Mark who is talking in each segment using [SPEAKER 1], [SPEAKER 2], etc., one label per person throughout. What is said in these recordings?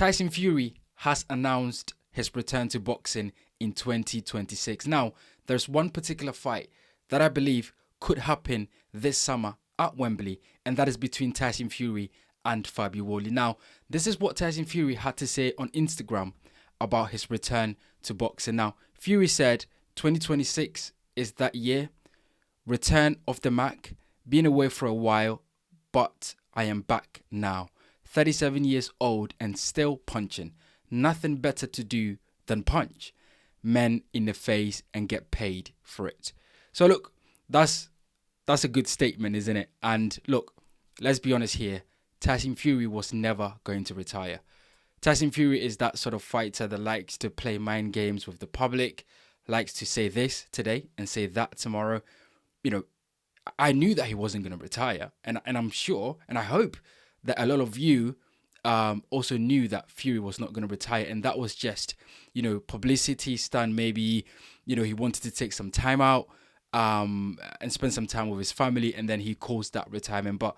[SPEAKER 1] Tyson Fury has announced his return to boxing in 2026. Now, there's one particular fight that I believe could happen this summer at Wembley, and that is between Tyson Fury and Fabio Wardley. Now, this is what Tyson Fury had to say on Instagram about his return to boxing. Now, Fury said 2026 is that year, return of the Mac, been away for a while, but I am back now. 37 years old and still punching. Nothing better to do than punch men in the face and get paid for it. So look, that's a good statement, isn't it? And look, let's be honest here. Tyson Fury was never going to retire. Tyson Fury is that sort of fighter that likes to play mind games with the public, likes to say this today and say that tomorrow. You know, I knew that he wasn't going to retire, and I'm sure, and I hope that a lot of you also knew that Fury was not going to retire, and that was just, publicity stunt. Maybe, he wanted to take some time out and spend some time with his family, and then he caused that retirement. But,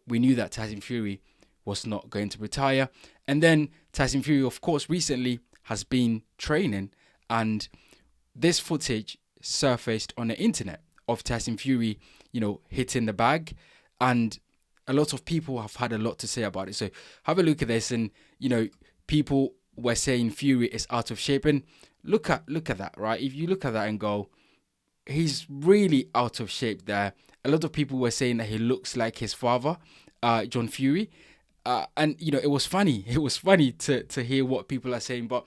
[SPEAKER 1] we knew that Tyson Fury was not going to retire. And then Tyson Fury, of course, recently has been training, and this footage surfaced on the internet of Tyson Fury, hitting the bag, and a lot of people have had a lot to say about it. So have a look at this, and people were saying Fury is out of shape, and look at that, right? If you look at that and go, he's really out of shape there. A lot of people were saying that he looks like his father, John Fury, and it was funny. It was funny to hear what people are saying. But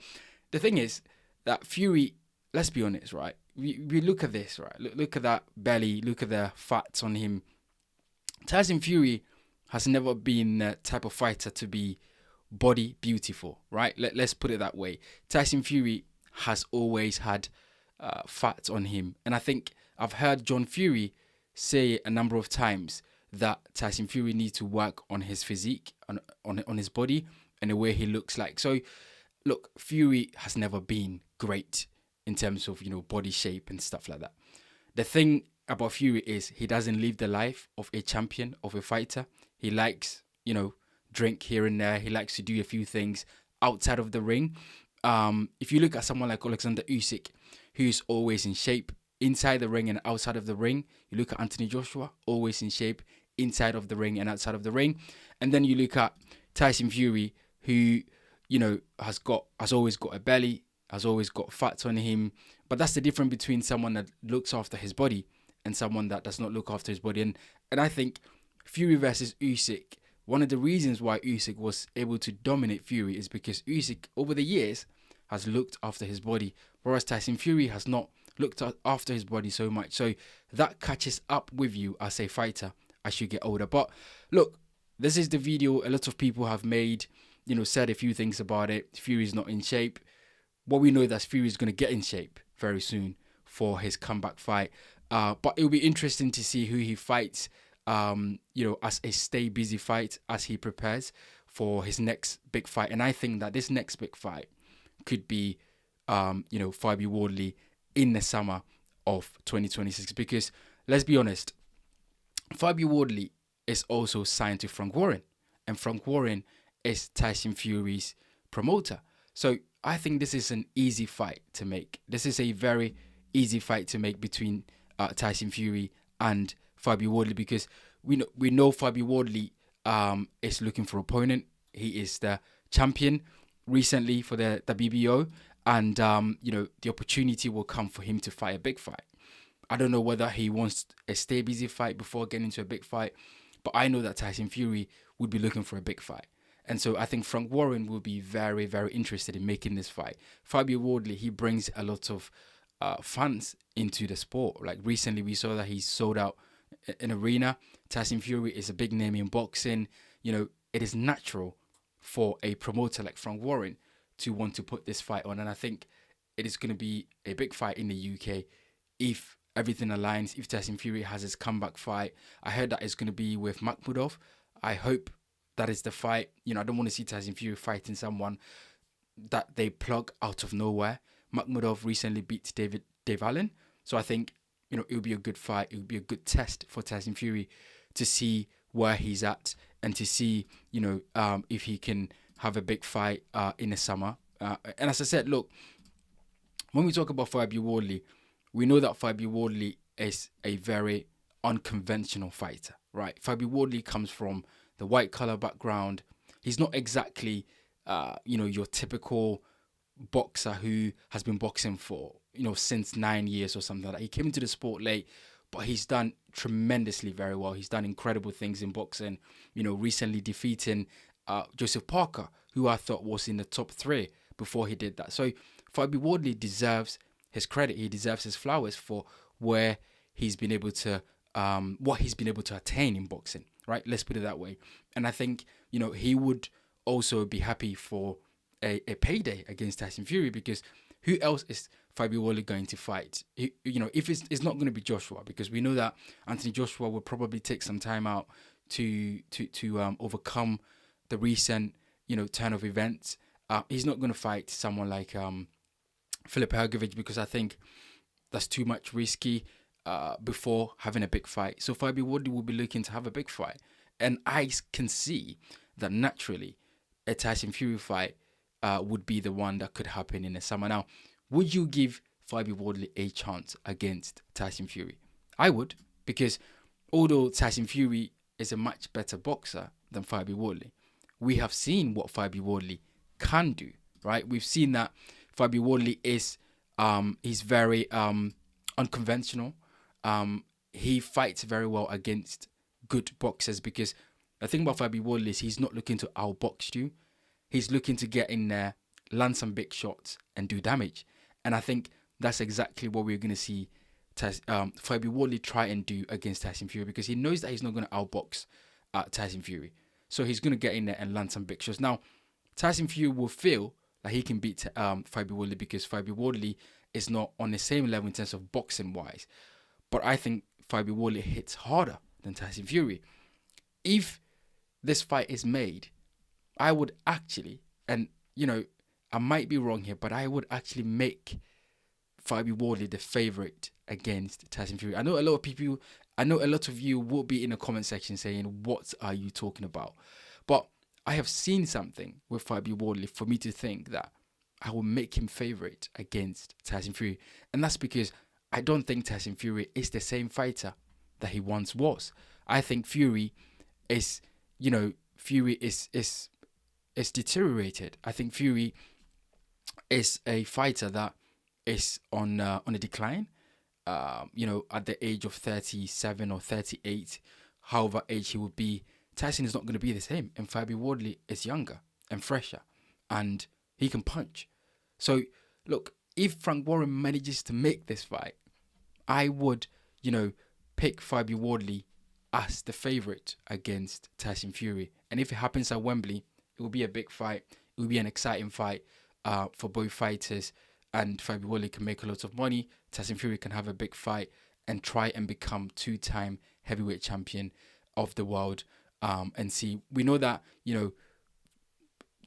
[SPEAKER 1] the thing is that Fury, let's be honest, right? We look at this, right? Look at that belly. Look at the fats on him. Tyson Fury has never been the type of fighter to be body beautiful, right? Let's put it that way. Tyson Fury has always had fat on him. And I think I've heard John Fury say a number of times that Tyson Fury needs to work on his physique, on his body, and the way he looks like. So, look, Fury has never been great in terms of, body shape and stuff like that. The thing about Fury is he doesn't live the life of a champion, of a fighter. He likes, drink here and there. He likes to do a few things outside of the ring. If you look at someone like Alexander Usyk, who's always in shape inside the ring and outside of the ring. You look at Anthony Joshua, always in shape inside of the ring and outside of the ring. And then you look at Tyson Fury, who, has always got a belly, has always got fat on him. But that's the difference between someone that looks after his body and someone that does not look after his body. And I think Fury versus Usyk, one of the reasons why Usyk was able to dominate Fury is because Usyk, over the years, has looked after his body, whereas Tyson Fury has not looked after his body so much. So that catches up with you as a fighter as you get older. But look, this is the video a lot of people have made, said a few things about it. Fury's not in shape. What we know is that Fury is going to get in shape very soon for his comeback fight. But it'll be interesting to see who he fights, as a stay busy fight as he prepares for his next big fight. And I think that this next big fight could be, Fabio Wardley in the summer of 2026. Because let's be honest, Fabio Wardley is also signed to Frank Warren, and Frank Warren is Tyson Fury's promoter. So I think this is an easy fight to make. This is a very easy fight to make between Tyson Fury and Fabio Wardley, because we know Fabio Wardley is looking for opponent. He is the champion recently for the WBO, and the opportunity will come for him to fight a big fight. I don't know whether he wants a stay busy fight before getting into a big fight, but I know that Tyson Fury would be looking for a big fight. And so I think Frank Warren will be very, very interested in making this fight. Fabio Wardley, he brings a lot of fans into the sport. Like recently we saw that he sold out an arena. Tyson Fury is a big name in boxing. It is natural for a promoter like Frank Warren to want to put this fight on. And I think it is going to be a big fight in the UK if everything aligns, if Tyson Fury has his comeback fight. I heard that it's going to be with Makhmudov. I hope that is the fight. I don't want to see Tyson Fury fighting someone that they plug out of nowhere. Makhmudov recently beat Dave Allen. So I think, it will be a good fight. It will be a good test for Tyson Fury to see where he's at and to see, if he can have a big fight in the summer. And as I said, look, when we talk about Fabio Wardley, we know that Fabio Wardley is a very unconventional fighter, right? Fabio Wardley comes from the white collar background. He's not exactly, your typical boxer who has been boxing for, since 9 years or something like that. He came into the sport late, but he's done tremendously very well. He's done incredible things in boxing, recently defeating Joseph Parker, who I thought was in the top 3 before he did that. So Fabio Wardley deserves his credit. He deserves his flowers for where he's been able to, what he's been able to attain in boxing, right? Let's put it that way. And I think, he would also be happy for a payday against Tyson Fury, because who else is Fabio Wardley going to fight? If it's not going to be Joshua, because we know that Anthony Joshua will probably take some time out to overcome the recent, turn of events. He's not going to fight someone like Filip Hrgović, because I think that's too much risky before having a big fight. So Fabio Wardley will be looking to have a big fight. And I can see that naturally a Tyson Fury fight would be the one that could happen in the summer. Now, would you give Fabio Wardley a chance against Tyson Fury? I would, because although Tyson Fury is a much better boxer than Fabio Wardley, we have seen what Fabio Wardley can do, right? We've seen that Fabio Wardley is he's very unconventional. He fights very well against good boxers, because the thing about Fabio Wardley is he's not looking to outbox you. He's looking to get in there, land some big shots, and do damage. And I think that's exactly what we're going to see Fabio Wardley try and do against Tyson Fury, because he knows that he's not going to outbox Tyson Fury. So he's going to get in there and land some big shots. Now, Tyson Fury will feel like he can beat Fabio Wardley, because Fabio Wardley is not on the same level in terms of boxing-wise. But I think Fabio Wardley hits harder than Tyson Fury. If this fight is made, I would actually, and I might be wrong here, but I would actually make Fabio Wardley the favorite against Tyson Fury. I know a lot of you will be in the comment section saying, "What are you talking about?" But I have seen something with Fabio Wardley for me to think that I will make him favorite against Tyson Fury, and that's because I don't think Tyson Fury is the same fighter that he once was. I think Fury is deteriorated. I think Fury is a fighter that is on a decline. At the age of 37 or 38, however age he would be, Tyson is not going to be the same. And Fabio Wardley is younger and fresher, and he can punch. So, look, if Frank Warren manages to make this fight, I would, pick Fabio Wardley as the favorite against Tyson Fury. And if it happens at Wembley, it will be a big fight. It will be an exciting fight for both fighters. And Fabio Wardley can make a lot of money. Tyson Fury can have a big fight and try and become 2-time heavyweight champion of the world. And see, we know that,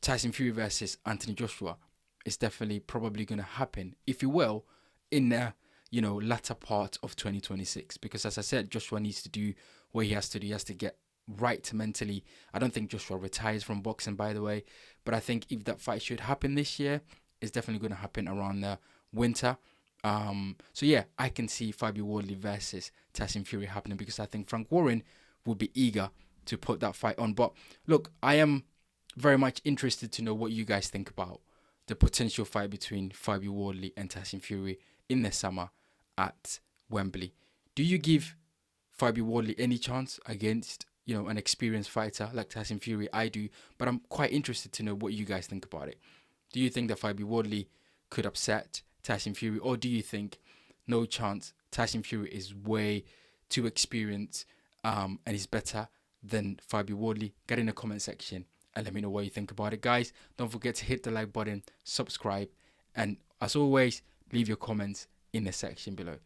[SPEAKER 1] Tyson Fury versus Anthony Joshua is definitely probably going to happen, if you will, in the latter part of 2026. Because as I said, Joshua needs to do what he has to do. He has to get right mentally. I don't think Joshua retires from boxing, by the way. But I think if that fight should happen this year, it's definitely going to happen around the winter. So yeah, I can see Fabio Wardley versus Tyson Fury happening, because I think Frank Warren will be eager to put that fight on. But look, I am very much interested to know what you guys think about the potential fight between Fabio Wardley and Tyson Fury in the summer at Wembley. Do you give Fabio Wardley any chance against an experienced fighter like Tyson Fury? I do, but I'm quite interested to know what you guys think about it. Do you think that Fabio Wardley could upset Tyson Fury, or do you think no chance? Tyson Fury is way too experienced and is better than Fabio Wardley? Get in the comment section and let me know what you think about it, guys. Don't forget to hit the like button, subscribe, and as always, leave your comments in the section below.